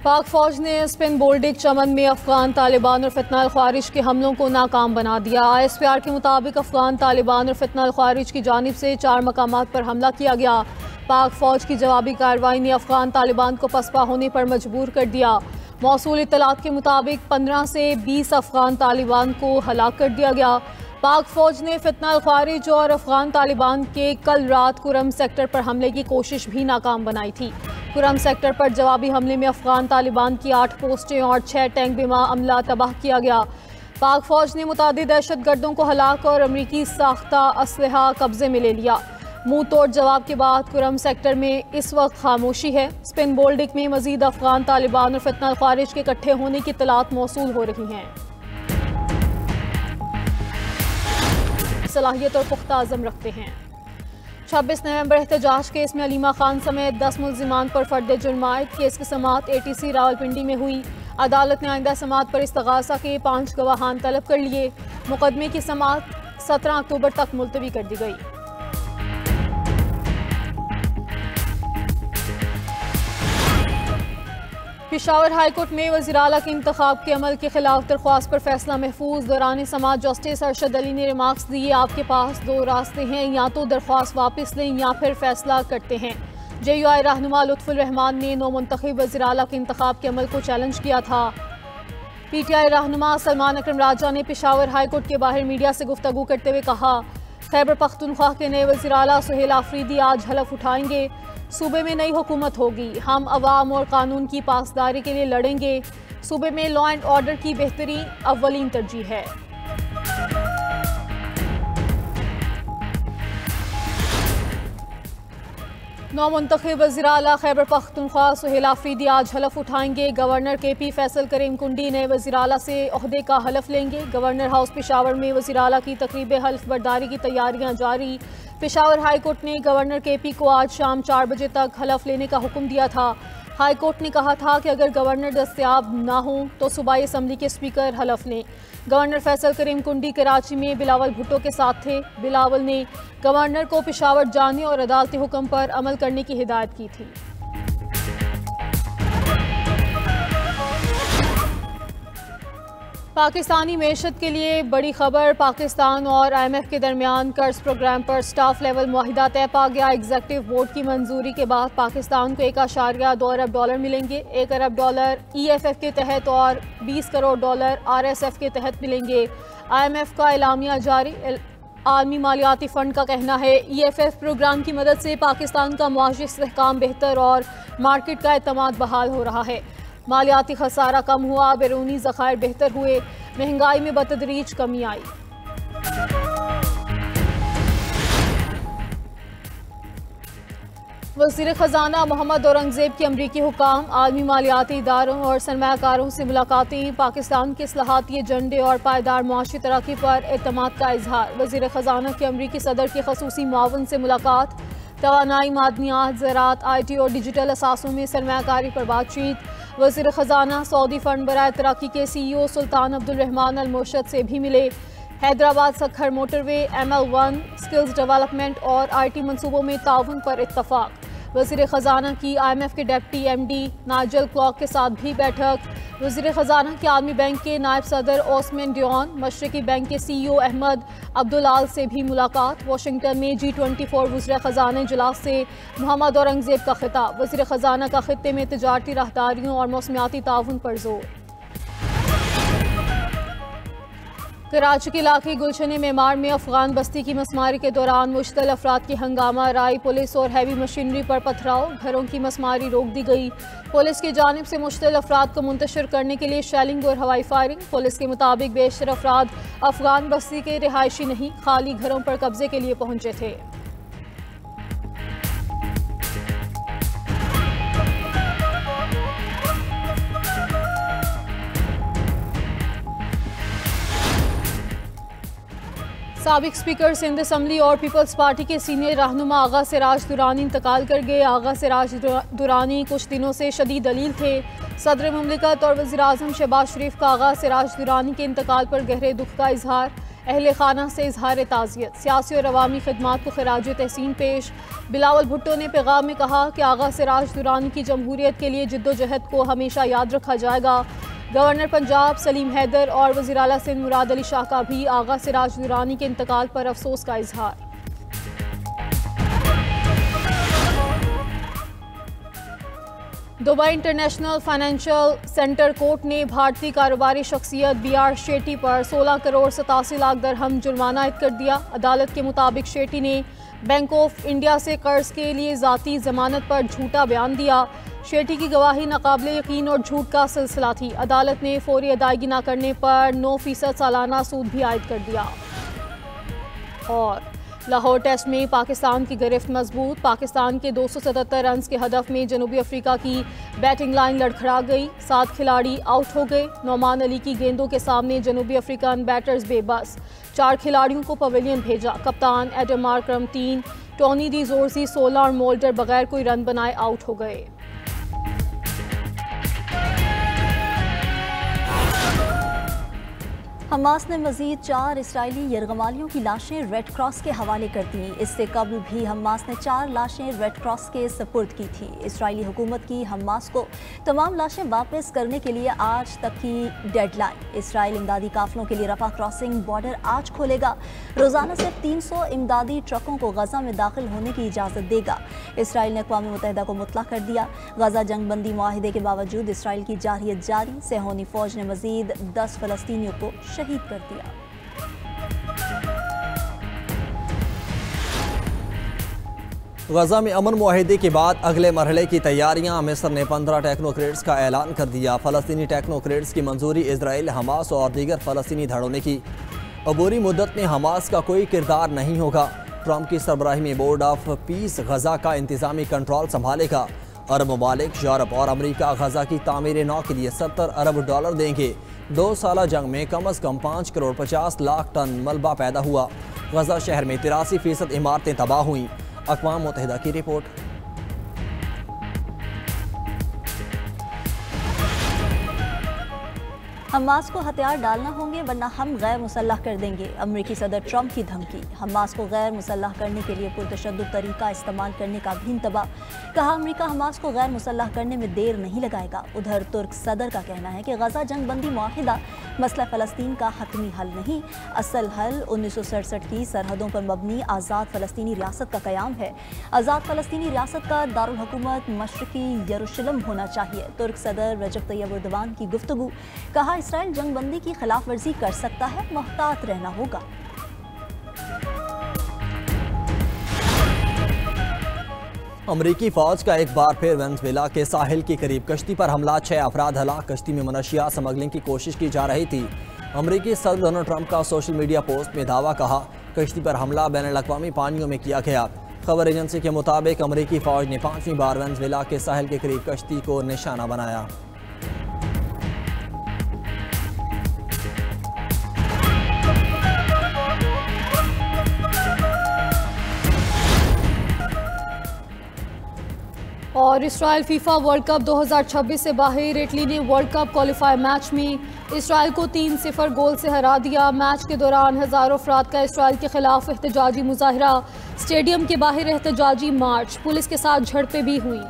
पाक फौज ने स्पिन बोल्डिक चमन में अफगान तालिबान और फितना ख्वारिज के हमलों को नाकाम बना दिया। ISPR के मुताबिक अफगान तालिबान और फितना ख्वारिज की जानिब से 4 मकामात पर हमला किया गया। पाक फौज की जवाबी कार्रवाई ने अफगान तालिबान को पसपा होने पर मजबूर कर दिया। मौसूल इत्तलात के मुताबिक 15 से 20 अफगान तालिबान को हलाक कर दिया गया। पाक फौज ने फितना ख्वारिज और अफगान तालिबान के कल रात कुरम सेक्टर पर हमले की कोशिश भी नाकाम बनाई थी। कुरम सेक्टर पर जवाबी हमले में अफगान तालिबान की 8 पोस्टें और 6 टैंक बिमा अमला तबाह किया गया। पाक फौज ने मुतादिद दहशत गर्दों को हलाक और अमरीकी साख्ता असलहा कब्जे में ले लिया। मुंह तोड़ जवाब के बाद कुरम सेक्टर में इस वक्त खामोशी है। स्पिन बोल्डिक में मजीद अफगान तालिबान और फितना ख्वारिज के इकट्ठे होने की इत्तलात मौसूल हो रही हैं। सलाहियत और पुख्ता अज़म रखते हैं। 26 नवंबर एहतजाज केस में अलीमा खान समेत 10 मुल्जिमान पर फर्द जुर्म आयद। केस की समाअत ATC रावलपिंडी में हुई। अदालत ने आइंदा समाअत पर इस्तगासा के 5 गवाहान तलब कर लिए। मुकदमे की समाअत 17 अक्टूबर तक मुलतवी कर दी गई। पेशावर हाई कोर्ट में वज़ीर आला के इंतखाब के अमल के खिलाफ दरख्वास्त पर फैसला महफूज। दौरान समाअत जस्टिस अरशद अली ने रिमार्क्स दिए, आपके पास 2 रास्ते हैं, या तो दरख्वास्त वापस लें या फिर फैसला करते हैं। JUI रहनुमा लुत्फुल रहमान ने नौ मुंतखब वज़ीर आला के इंतखाब के अमल को चैलेंज किया था। PTI रहनुमा सलमान अकरम राजा ने पेशावर हाई कोर्ट के बाहर मीडिया से गुफ्तगू करते हुए कहा, खैबर पख्तूनख्वा के नए वज़ीर आला सुहेल आफरीदी आज हलफ उठाएंगे। सूबे में नई हुकूमत होगी, हम अवाम और कानून की पासदारी के लिए लड़ेंगे। सूबे में लॉ एंड ऑर्डर की बेहतरी अव्वलीन तरजीह है। नौ मुंतखब वज़ीर आला खैबर पख्तूनख्वा सुहेल आफरीदी आज हलफ उठाएंगे। गवर्नर KP फैसल करीम कुंडी नए वज़ीर आला से ओहदे का हलफ लेंगे। गवर्नर हाउस पेशावर में वज़ीर आला की तकरीब हल्फ बर्दारी की तैयारियां जारी। पेशावर हाई कोर्ट ने गवर्नर KP को आज शाम 4 बजे तक हलफ लेने का हुक्म दिया था। हाई कोर्ट ने कहा था कि अगर गवर्नर दस्तयाब ना हो तो सूबाई असम्बली के स्पीकर हलफ लें। गवर्नर फैसल करीम कुंडी कराची में बिलावल भुट्टो के साथ थे। बिलावल ने गवर्नर को पेशावर जाने और अदालती हुक्म पर अमल करने की हिदायत की थी। पाकिस्तानी मैशत के लिए बड़ी खबर। पाकिस्तान और IMF के दरमियान कर्ज प्रोग्राम पर स्टाफ लेवल मुआहिदा तय पा गया। एग्जीक्यूटिव बोर्ड की मंजूरी के बाद पाकिस्तान को $1.2 अरब मिलेंगे। $1 अरब EFF के तहत और $20 करोड़ RSF के तहत मिलेंगे। IMF का एलामिया जारी। आलमी मालियाती फ़ंड का कहना है EFF प्रोग्राम की मदद से पाकिस्तान का मुआशी इस्तेहकाम बेहतर और मार्केट का एतमाद बहाल हो रहा है। मालियाती खसारा कम हुआ, बैरूनी ज़खायर बेहतर हुए, महंगाई में बतदरीज कमी आई। वज़ीर ख़जाना मोहम्मद औरंगज़ेब की अमरीकी हुकाम आलमी मालियाती इदारों और सरमायाकारों से मुलाकातें। पाकिस्तान के इस्लाहाती एजेंडे और पायदार मुआशी तरक्की पर एतमाद का इजहार। वज़ीर ख़जाना की अमरीकी सदर के ख़ुसूसी मुआवन से मुलाकात। तवानाई, मादनियात, ज़राअत, IT और डिजिटल असासों में सरमायाकारी पर बातचीत। वज़ीर ख़जाना सऊदी फ़ंड बराए तरक्की के CEO सुल्तान अब्दुल रहमान अल मुर्शद से भी मिले। Hyderabad Sukkur motorway, ML1, skills development और IT मंसूबों में ताउन पर इत्तफाक। वज़ीर ख़जाना की IMF के डेप्टी MD नाइजल क्लॉक के साथ भी बैठक। वज़ीर ख़जाना के आलमी बैंक के नायब सदर ओस्मान डियोन, मशरकी बैंक के CEO अहमद अब्दुल आल से भी मुलाकात। वाशिंगटन में G24 वज़ीर ख़जाना इजलास से मोहम्मद औरंगज़ेब का खिताब। वज़ीर ख़जाना का खित्ते में तिजारती राहदारियों और मौसमियाती ताउन पर जोर। कराची के इलाके गुलशन मेमार में अफगान बस्ती की मसमारी के दौरान मुश्तल अफराद की हंगामा राई। पुलिस और हैवी मशीनरी पर पथराव, घरों की मसमारी रोक दी गई। पुलिस की जानिब से मुश्तल अफराद को मुंतशिर करने के लिए शेलिंग और हवाई फायरिंग। पुलिस के मुताबिक बेशतर अफराद अफगान बस्ती के रिहायशी नहीं, खाली घरों पर कब्जे के लिए पहुंचे थे। साबिक स्पीकर सिंध असम्बली और पीपल्स पार्टी के सीनियर रहनुमा आगा सिराज दुरानी इंतकाल कर गए। आगा सिराज दुरानी कुछ दिनों से शदीद दलील थे। सदर मुमलिकत और वज़ीर आज़म शहबाज शरीफ का आगा सिराज दुरानी के इंतकाल पर गहरे दुख का इजहार। अहले खाना से इजहार ताज़ियत, सियासी और अवामी खिदमात को खराज तहसीन पेश। बिलावल भुट्टो ने पैगाम में कहा कि आगा सिराज दुरानी की जमहूरियत के लिए जिद्दोजहद को हमेशा याद रखा जाएगा। गवर्नर पंजाब सलीम हैदर और वज़ीर आला सिंध मुराद अली शाह का भी आगा सिराज दुरानी के इंतकाल पर अफसोस का इजहार। Dubai international financial centre court ने भारतीय कारोबारी शख्सियत BR शेट्टी पर 16 करोड़ 87 लाख दरहम जुर्माना आयद कर दिया। अदालत के मुताबिक शेट्टी ने बैंक ऑफ इंडिया से कर्ज के लिए ज़ाती जमानत पर झूठा बयान दिया। शेट्टी की गवाही नाकाबिले यकीन और झूठ का सिलसिला थी। अदालत ने फौरी अदायगी न करने पर 9% सालाना सूद भी आयद कर दिया। और लाहौर टेस्ट में पाकिस्तान की गिरफ्त मजबूत। पाकिस्तान के 277 रन के हदफ में जनूबी अफ्रीका की बैटिंग लाइन लड़खड़ा गई। 7 खिलाड़ी आउट हो गए। नौमान अली की गेंदों के सामने जनूबी अफ्रीकन बैटर्स बेबस। 4 खिलाड़ियों को पवेलियन भेजा। कप्तान एडम मार्करम 3, टोनी डी जोर्सी 16 और मोल्डर बगैर कोई रन बनाए आउट हो गए। हमास ने मजीद 4 इसराइली यरगमालियों की लाशें रेड क्रॉस के हवाले कर दी। इससे कबल भी हमास ने 4 लाशें रेड क्रॉस के सपुर्द की थी। इसराइली हुकूमत की हमास को तमाम लाशें वापस करने के लिए आज तक की डेडलाइन। इसराइल इमदादी काफिलों के लिए रफा क्रॉसिंग बॉर्डर आज खोलेगा। रोजाना सिर्फ 300 इमदादी ट्रकों को गजा में दाखिल होने की इजाज़त देगा। इसराइल ने अक़वाम मुत्तहिदा को मुतला कर दिया। गजा जंग बंदी मुआहिदे के बावजूद इसराइल की जारहियत जारी। सेहोनी फौज ने मजीद 10 फलस्तीनियों को शहीद कर दिया। गजा में अमन मुआहिदे के बाद अगले मरहले की तैयारियां। मिस्र ने 15 टेक्नोक्रेट्स का ऐलान कर दिया। फ़लस्तीनी टेक्नोक्रेट्स की मंजूरी इजराइल, हमास और दीगर फ़लस्तीनी धड़ों ने की। अबूरी मुद्दत में हमास का कोई किरदार नहीं होगा। ट्रंप की सरबराही में बोर्ड ऑफ पीस गजा का इंतजामी कंट्रोल संभालेगा। अरब ममालिक, यूरोप और अमरीका गजा की तामीर नौ के लिए $70 अरब देंगे। 2 साला जंग में कम अज़ कम 5 करोड़ 50 लाख टन मलबा पैदा हुआ। गजा शहर में 83% इमारतें तबाह हुईं। अक़वाम मुत्तहिदा की रिपोर्ट। हमास को हथियार डालना होंगे वरना हम गैर मुसल्लह कर देंगे। अमरीकी सदर ट्रंप की धमकी। हमास को गैर मुसल्लह करने के लिए पुरतशद्दुद तरीका इस्तेमाल करने का भी इंतबा। कहा अमरीका हमास को गैर मुसल्लह करने में देर नहीं लगाएगा। उधर तुर्क सदर का कहना है कि गजा जंग बंदी मुआहिदा मसला फ़लस्तीन का हतमी हल नहीं, असल हल 1967 की सरहदों पर मबनी आज़ाद फ़लस्तीनी रियासत का क़याम है। आज़ाद फ़लस्तीनी रियासत का दारुल हुकूमत मशरक़ी यरूशलेम होना चाहिए। तुर्क सदर रजब तैयब एर्दोगान की गुफ्तगू। कहा इसराइल जंग बंदी की खिलाफ वर्जी कर सकता है, मुहतात रहना होगा। अमरीकी फौज का एक बार फिर वेनेज़ुएला के साहिल के करीब कश्ती पर हमला। 6 अफराद हलाक। कश्ती में मनशियात स्मगलिंग की कोशिश की जा रही थी। अमरीकी सदर डोनाल्ड ट्रंप का सोशल मीडिया पोस्ट में दावा। कहा कश्ती पर हमला बैनुल-अक़वामी पानियों में किया गया। खबर एजेंसी के मुताबिक अमरीकी फौज ने 5वीं बार वेनेज़ुएला के साहिल के करीब कश्ती को निशाना बनाया। और इसराइल फीफा वर्ल्ड कप 2026 से बाहर। इटली ने वर्ल्ड कप क्वालिफायर मैच में इसराइल को 3-0 गोल से हरा दिया। मैच के दौरान हज़ारों अफराद का इसराइल के खिलाफ एहतजाजी मुजाहरा। स्टेडियम के बाहर एहतजाजी मार्च। पुलिस के साथ झड़पें भी हुई।